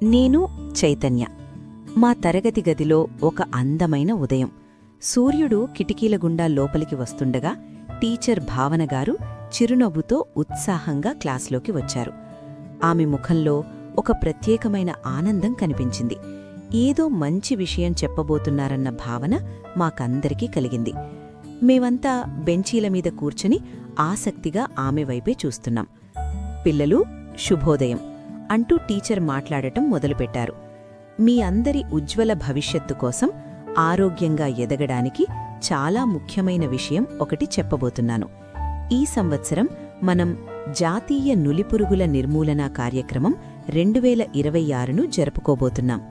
నేను చైతన్య. మా తరగతి గదిలో ఒక అందమైన ఉదయం. సూర్యుడు కిటికీల గుండా లోపలికి వస్తుండగా టీచర్ భావనగారు చిరునవ్వుతో ఉత్సాహంగా క్లాస్లోకి వచ్చారు. ఆమె ముఖంలో ఒక ప్రత్యేకమైన ఆనందం కనిపించింది. ఏదో మంచి విషయం చెప్పబోతున్నారన్న భావన మాకందరికీ కలిగింది. మేమంతా బెంచీల మీద కూర్చుని ఆసక్తిగా ఆమె వైపే చూస్తున్నాం. పిల్లలు, శుభోదయం అంటూ టీచర్ మాట్లాడటం మొదలుపెట్టారు. మీ అందరి ఉజ్వల భవిష్యత్తు కోసం, ఆరోగ్యంగా ఎదగడానికి చాలా ముఖ్యమైన విషయం ఒకటి చెప్పబోతున్నాను. ఈ సంవత్సరం మనం జాతీయ నులిపురుగుల నిర్మూలనా కార్యక్రమం 2026ను జరుపుకోబోతున్నాం.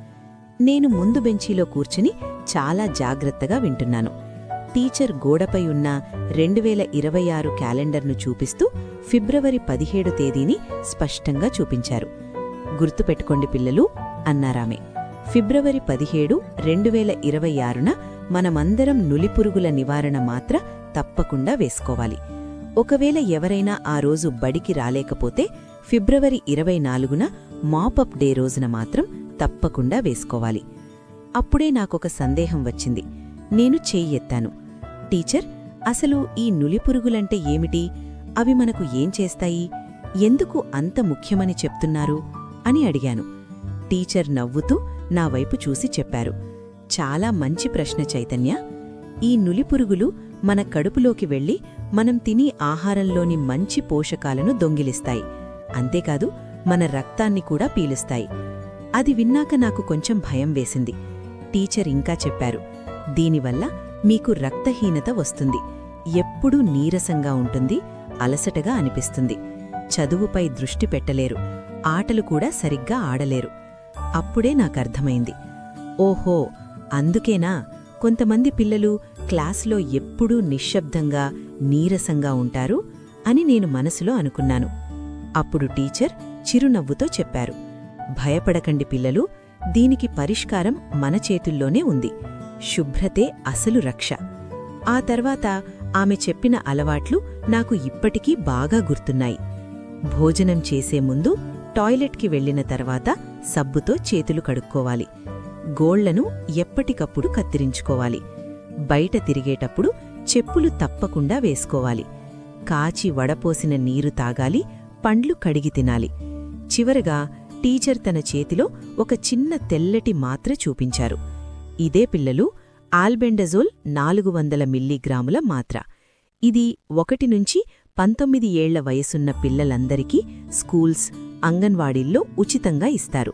నేను ముందు బెంచీలో కూర్చుని చాలా జాగ్రత్తగా వింటున్నాను. టీచర్ గోడపై ఉన్న 2026 క్యాలెండర్ను చూపిస్తూ ఫిబ్రవరి 17 తేదీని స్పష్టంగా చూపించారు. గుర్తుపెట్టుకోండి పిల్లలు, అన్నారామె. ఫిబ్రవరి 17, 2026న మనమందరం నులిపురుగుల నివారణ మాత్ర తప్పకుండా వేసుకోవాలి. ఒకవేళ ఎవరైనా ఆ రోజు బడికి రాలేకపోతే ఫిబ్రవరి 24న మాపప్ డే రోజున మాత్రం తప్పకుండా వేసుకోవాలి. అప్పుడే నాకొక సందేహం వచ్చింది. నేను చెయ్యి ఎత్తాను. టీచర్, అసలు ఈ నులిపురుగులంటే ఏమిటి? అవి మనకు ఏం చేస్తాయి? ఎందుకు అంత ముఖ్యమని చెప్తున్నారు అని అడిగాను. టీచర్ నవ్వుతూ నా వైపు చూసి చెప్పారు. చాలా మంచి ప్రశ్న చైతన్య. ఈ నులిపురుగులు మన కడుపులోకి వెళ్లి మనం తినే ఆహారంలోని మంచి పోషకాలను దొంగిలిస్తాయి. అంతేకాదు, మన రక్తాన్ని కూడా పీలుస్తాయి. అది విన్నాక నాకు కొంచెం భయం వేసింది. టీచర్ ఇంకా చెప్పారు, దీనివల్ల మీకు రక్తహీనత వస్తుంది, ఎప్పుడూ నీరసంగా ఉంటుంది, అలసటగా అనిపిస్తుంది, చదువుపై దృష్టి పెట్టలేరు, ఆటలు కూడా సరిగ్గా ఆడలేరు. అప్పుడే నాకర్థమైంది. ఓహో, అందుకేనా కొంతమంది పిల్లలు క్లాసులో ఎప్పుడూ నిశ్శబ్దంగా, నీరసంగా ఉంటారు అని నేను మనసులో అనుకున్నాను. అప్పుడు టీచర్ చిరునవ్వుతో చెప్పారు, భయపడకండి పిల్లలు, దీనికి పరిష్కారం మన చేతుల్లోనే ఉంది. శుభ్రతే అసలు రక్ష. ఆ తర్వాత ఆమె చెప్పిన అలవాట్లు నాకు ఇప్పటికీ బాగా గుర్తున్నాయి. భోజనం చేసే ముందు, టాయిలెట్కి వెళ్లిన తర్వాత సబ్బుతో చేతులు కడుక్కోవాలి. గోళ్లను ఎప్పటికప్పుడు కత్తిరించుకోవాలి. బయట తిరిగేటప్పుడు చెప్పులు తప్పకుండా వేసుకోవాలి. కాచి వడపోసిన నీరు తాగాలి, పండ్లు కడిగి తినాలి. చివరగా టీచర్ తన చేతిలో ఒక చిన్న తెల్లటి మాత్ర చూపించారు. ఇదే పిల్లలు, ఆల్బెండజోల్ 400 మిల్లీగ్రాముల మాత్ర. ఇది 1 నుంచి 19 ఏళ్ల వయసున్న పిల్లలందరికీ స్కూల్స్, అంగన్వాడీల్లో ఉచితంగా ఇస్తారు.